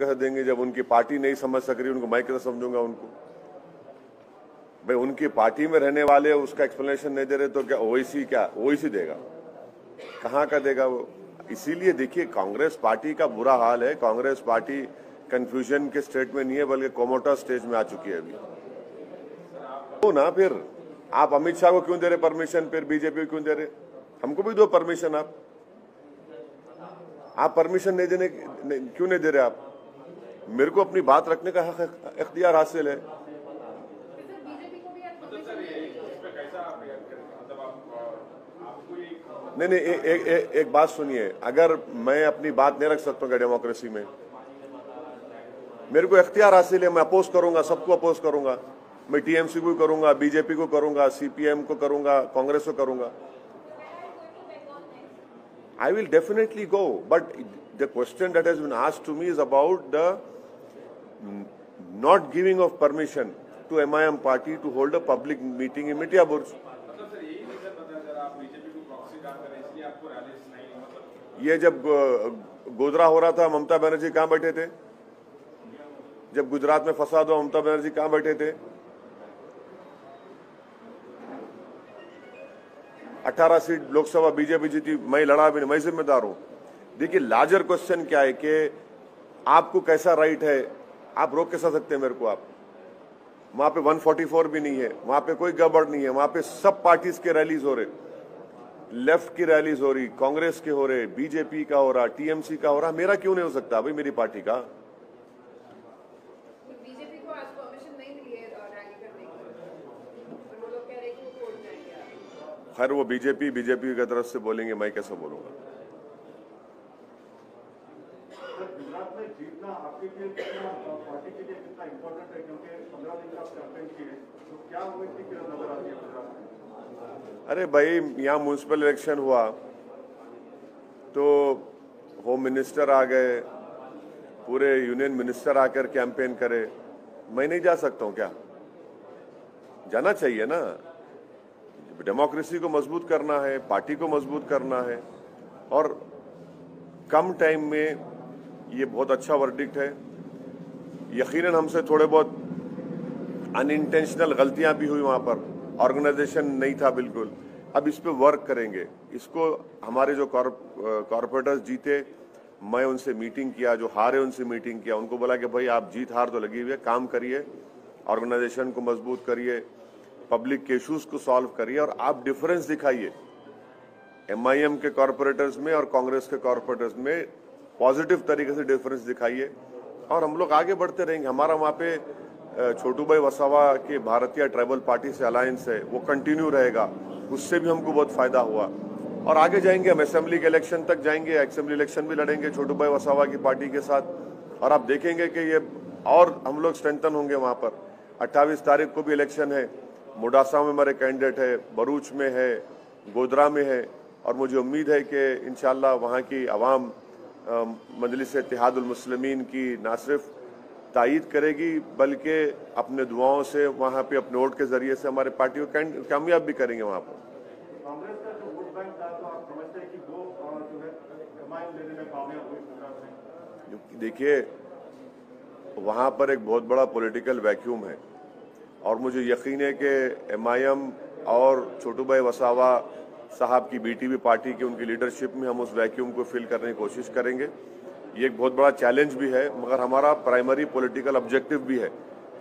कैसे देंगे जब उनकी पार्टी नहीं समझ सक रही, उनको मैं कैसे समझूंगा उनको? भाई उनकी पार्टी में रहने वाले उसका एक्सप्लेनेशन नहीं दे रहे तो क्या ओवैसी देगा? कहाँ का देगा वो? इसीलिए देखिए कांग्रेस पार्टी का बुरा हाल है। कांग्रेस पार्टी कंफ्यूजन के स्टेट में नहीं है बल्कि कोमोटा स्टेज में आ चुकी है अभी। तो ना फिर आप अमित शाह को क्यों दे रहे परमिशन, फिर बीजेपी को क्यों दे रहे? हमको भी दो परमिशन। आप परमिशन नहीं देने क्यों नहीं दे रहे? आप मेरे को अपनी बात रखने का इख्तियार हासिल है। नहीं, एक बात सुनिए, अगर मैं अपनी बात नहीं रख सकता हूँ डेमोक्रेसी में, मेरे को इख्तियार हासिल है, मैं अपोज करूंगा, सबको अपोज करूंगा। मैं टीएमसी को करूंगा, बीजेपी को करूंगा, सीपीएम को करूंगा, कांग्रेस को करूंगा। I will definitely go, but the question that has been asked to me is about the not giving of permission to MIM party to hold a public meeting in Mitya Burj. ये जब गोधरा हो रहा था, ममता बनर्जी कहाँ बैठे थे? जब गुजरात में फसाद हुआ, ममता बनर्जी कहाँ बैठे थे? 18 सीट लोकसभा बीजेपी जीती, मैं लड़ा भी नहीं, मैं जिम्मेदार हूं। देखिए लार्जर क्वेश्चन क्या है कि आपको कैसा राइट है, आप रोक कैसा सकते हैं मेरे को? आप वहां पे 144 भी नहीं है, वहां पे कोई गड़बड़ नहीं है, वहां पे सब पार्टीज के रैलीज हो रहे, लेफ्ट की रैलीज हो रही, कांग्रेस के हो रहे, बीजेपी का हो रहा, टीएमसी का हो रहा। मेरा क्यों नहीं हो सकता भाई, मेरी पार्टी का? खैर वो बीजेपी की तरफ से बोलेंगे, मैं कैसे बोलूंगा? गुजरात में जीतना आपके लिए पार्टी के लिए कितना इम्पोर्टेंट है, क्योंकि 15 दिन का कैंपेन किए, तो क्या उम्मीद की नजर आती है गुजरात में? अरे भाई यहाँ म्युनिसिपल इलेक्शन हुआ तो होम मिनिस्टर आ गए, पूरे यूनियन मिनिस्टर आकर कैंपेन करे। मैं नहीं जा सकता हूँ क्या? जाना चाहिए ना। डेमोक्रेसी को मजबूत करना है, पार्टी को मजबूत करना है, और कम टाइम में ये बहुत अच्छा वर्डिक्ट है। यकीनन हमसे थोड़े बहुत अनइंटेंशनल गलतियां भी हुई, वहां पर ऑर्गेनाइजेशन नहीं था बिल्कुल। अब इस पे वर्क करेंगे। इसको हमारे जो कॉर्पोरेटर्स जीते, मैं उनसे मीटिंग किया, जो हारे उनसे मीटिंग किया, उनको बोला कि भाई आप जीत हार तो लगी हुई है, काम करिए, ऑर्गेनाइजेशन को मजबूत करिए, पब्लिक के इश्यूज को सॉल्व करिए, और आप डिफरेंस दिखाइए एमआईएम के कॉर्पोरेटर्स में और कांग्रेस के कॉर्पोरेटर्स में, पॉजिटिव तरीके से डिफरेंस दिखाइए, और हम लोग आगे बढ़ते रहेंगे। हमारा वहाँ पे छोटू भाई वसावा के भारतीय ट्राइबल पार्टी से अलायंस है, वो कंटिन्यू रहेगा, उससे भी हमको बहुत फायदा हुआ, और आगे जाएंगे। हम असेंबली के इलेक्शन तक जाएंगे, असेंबली इलेक्शन भी लड़ेंगे छोटू भाई वसावा की पार्टी के साथ, और आप देखेंगे कि ये और हम लोग स्ट्रेंथन होंगे वहाँ पर। 28 तारीख को भी इलेक्शन है, मोडासा में हमारे कैंडिडेट है, भरूच में है, गोधरा में है, और मुझे उम्मीद है कि इंशाल्लाह वहाँ की आवाम मजलिस इत्तेहादुल मुस्लिमीन की ना सिर्फ तायीद करेगी बल्कि अपने दुआओं से वहाँ पे अपने वोट के जरिए से हमारे पार्टी को कामयाब भी करेंगे वहाँ पर। कांग्रेस का जो वोट बैंक था, तो आप समझते हैं कि वो जो है कमाई लेने में कामयाब हुई गुजरात में? देखिए वहाँ पर एक बहुत बड़ा पॉलिटिकल वैक्यूम है, और मुझे यकीन है कि एमआईएम और छोटू भाई वसावा साहब की बीटीपी पार्टी की उनकी लीडरशिप में हम उस वैक्यूम को फिल करने की कोशिश करेंगे। ये एक बहुत बड़ा चैलेंज भी है, मगर हमारा प्राइमरी पॉलिटिकल ऑब्जेक्टिव भी है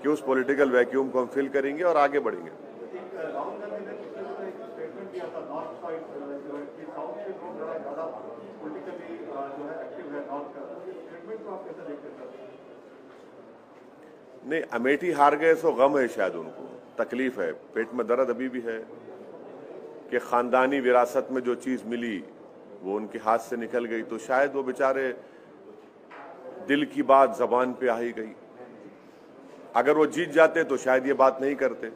कि उस पॉलिटिकल वैक्यूम को हम फिल करेंगे और आगे बढ़ेंगे। राहुल गांधी ने पिछले दिनों एक स्टेटमेंट दिया था, नॉर्थ साइड जो है कि साउथ के लोग ज्यादा पॉलिटिकली जो है एक्टिव है नॉर्थ का, स्टेटमेंट को आप कैसे देखते हैं? नहीं, अमेठी हार गए सो गम है, शायद उनको तकलीफ है, पेट में दर्द अभी भी है कि खानदानी विरासत में जो चीज मिली वो उनके हाथ से निकल गई, तो शायद वो बेचारे दिल की बात जबान पे आ ही गई। अगर वो जीत जाते तो शायद ये बात नहीं करते।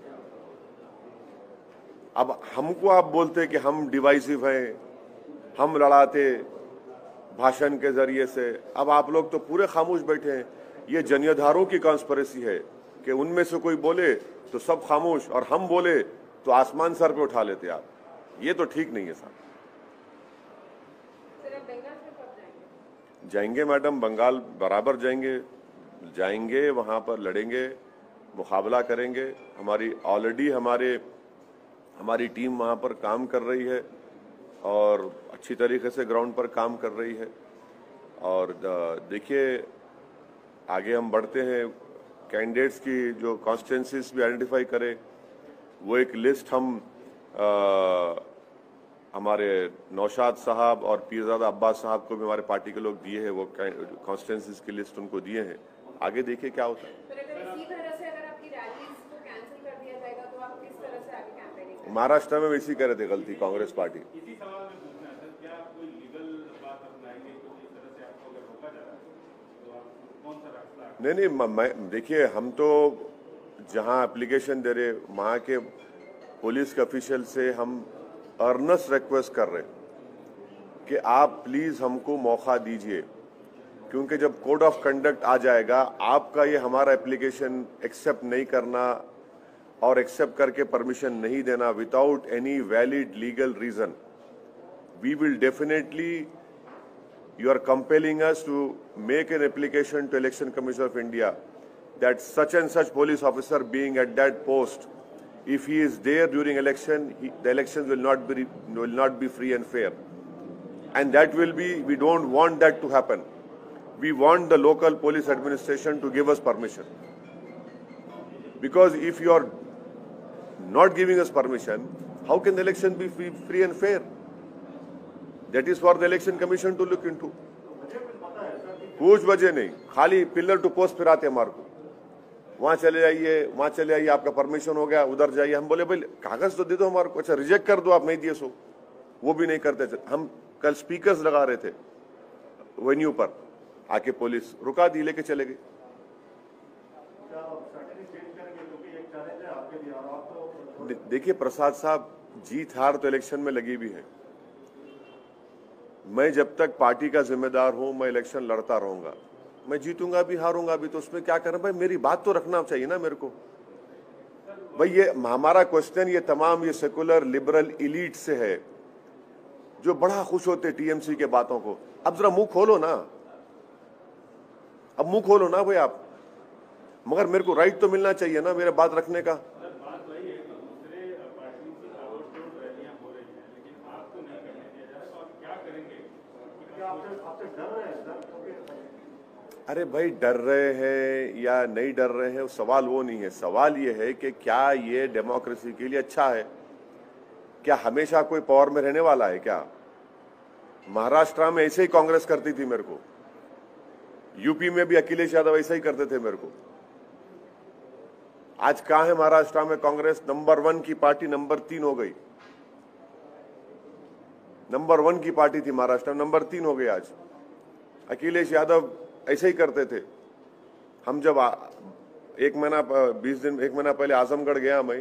अब हमको आप बोलते कि हम डिवाइसिव हैं, हम लड़ाते भाषण के जरिए से, अब आप लोग तो पूरे खामोश बैठे हैं। ये जनियाधारों की कॉन्स्पिरेसी है कि उनमें से कोई बोले तो सब खामोश, और हम बोले तो आसमान सर पे उठा लेते आप। ये तो ठीक नहीं है साहब। जाएंगे मैडम, बंगाल बराबर जाएंगे, वहां पर लड़ेंगे, मुकाबला करेंगे। ऑलरेडी हमारी टीम वहां पर काम कर रही है और अच्छी तरीके से ग्राउंड पर काम कर रही है। और देखिए आगे हम बढ़ते हैं, कैंडिडेट्स की जो कॉन्स्टिट्यूंसीज भी आइडेंटिफाई करें, वो एक लिस्ट हम हमारे नौशाद साहब और पीरजादा अब्बास साहब को भी हमारे पार्टी के लोग दिए हैं, वो कॉन्स्टिट्यूंसीज की लिस्ट उनको दिए हैं। आगे देखिए क्या होता है। महाराष्ट्र में इसी कर रहे थे गलती कांग्रेस पार्टी। इसी सवाल में पूछना है सर, क्या कोई लीगल बात अपनाएंगे कुछ इस तरह से आपको अगर रोका जा रहा है तो आप कौन सा रास्ता? नहीं, देखिए हम तो जहां एप्लीकेशन दे रहे वहां के पुलिस के ऑफिशियल से हम अर्नेस्ट रिक्वेस्ट कर रहे हैं कि आप प्लीज हमको मौका दीजिए, क्योंकि जब कोड ऑफ कंडक्ट आ जाएगा, आपका ये हमारा एप्लीकेशन एक्सेप्ट नहीं करना और एक्सेप्ट करके परमिशन नहीं देना without any valid legal reason, we will definitely, you are compelling us to make an application to Election Commission of India that such and such police officer being at that post, if he is there during election, the elections will not be free and fair, and that will be, we don't want that to happen. We want the local police administration to give us permission, because if you are not giving us permission, how can the election be free and fair? That is for the election commission to look into. कुछ वजह नहीं, खाली pillar to post फिराते हमारे को, वहां चले जाइए, आपका परमिशन हो गया, उधर जाइए। हम बोले भाई कागज तो दे दो हमारे को। अच्छा रिजेक्ट कर दो, आप नहीं दिए सो, वो भी नहीं करते। हम कल स्पीकर्स लगा रहे थे वेन्यू पर, आके पुलिस रुका दी, लेके चले गए। देखिए प्रसाद साहब, जीत हार तो इलेक्शन में लगी भी है। मैं जब तक पार्टी का जिम्मेदार हूं, मैं इलेक्शन लड़ता रहूंगा। मैं जीतूंगा भी हारूंगा भी, तो उसमें क्या करें भाई, मेरी बात तो रखना चाहिए ना मेरे को। भाई ये हमारा क्वेश्चन ये तमाम ये सेकुलर लिबरल इलीट से है, जो बड़ा खुश होते टीएमसी के बातों को। अब जरा मुंह खोलो ना, अब मुंह खोलो ना भाई आप। मगर मेरे को राइट तो मिलना चाहिए ना मेरे बात रखने का। अरे भाई डर रहे हैं या नहीं डर रहे हैं, सवाल वो नहीं है। सवाल ये है कि क्या ये डेमोक्रेसी के लिए अच्छा है? क्या हमेशा कोई पावर में रहने वाला है क्या? महाराष्ट्र में ऐसे ही कांग्रेस करती थी मेरे को, यूपी में भी अखिलेश यादव ऐसा ही करते थे मेरे को। आज कहां है महाराष्ट्र में कांग्रेस? नंबर 1 की पार्टी नंबर 3 हो गई। नंबर 1 की पार्टी थी महाराष्ट्र में, नंबर 3 हो गई आज। अखिलेश यादव ऐसे ही करते थे। हम जब 1 महीना पहले आजमगढ़ गया मैं,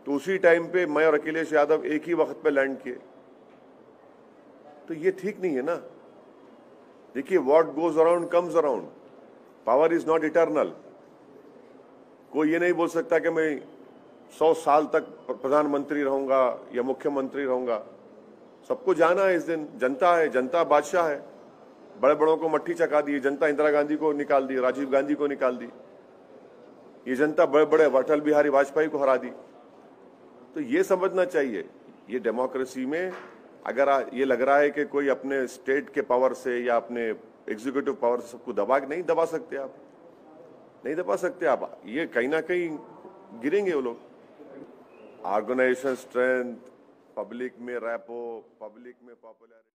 तो उसी टाइम पे मैं और अखिलेश यादव एक ही वक्त पे लैंड किए। तो ये ठीक नहीं है ना। देखिए what goes around comes around, power is not eternal. कोई ये नहीं बोल सकता कि मैं 100 साल तक प्रधानमंत्री रहूंगा या मुख्यमंत्री रहूंगा। सबको जाना है इस दिन। जनता है, जनता बादशाह है। बड़े बड़ों को मट्ठी चका दी जनता, इंदिरा गांधी को निकाल दी, राजीव गांधी को निकाल दी। ये जनता बड़े बड़े अटल बिहारी वाजपेयी को हरा दी। तो ये समझना चाहिए, ये डेमोक्रेसी में अगर ये लग रहा है कि कोई अपने स्टेट के पावर से या अपने एग्जीक्यूटिव पावर से सबको नहीं दबा सकते आप, नहीं दबा सकते आप। ये कहीं ना कहीं गिरेंगे वो लोग। ऑर्गेनाइजेशन स्ट्रेंथ, पब्लिक में रैपो, पब्लिक में पॉपुलैरिटी।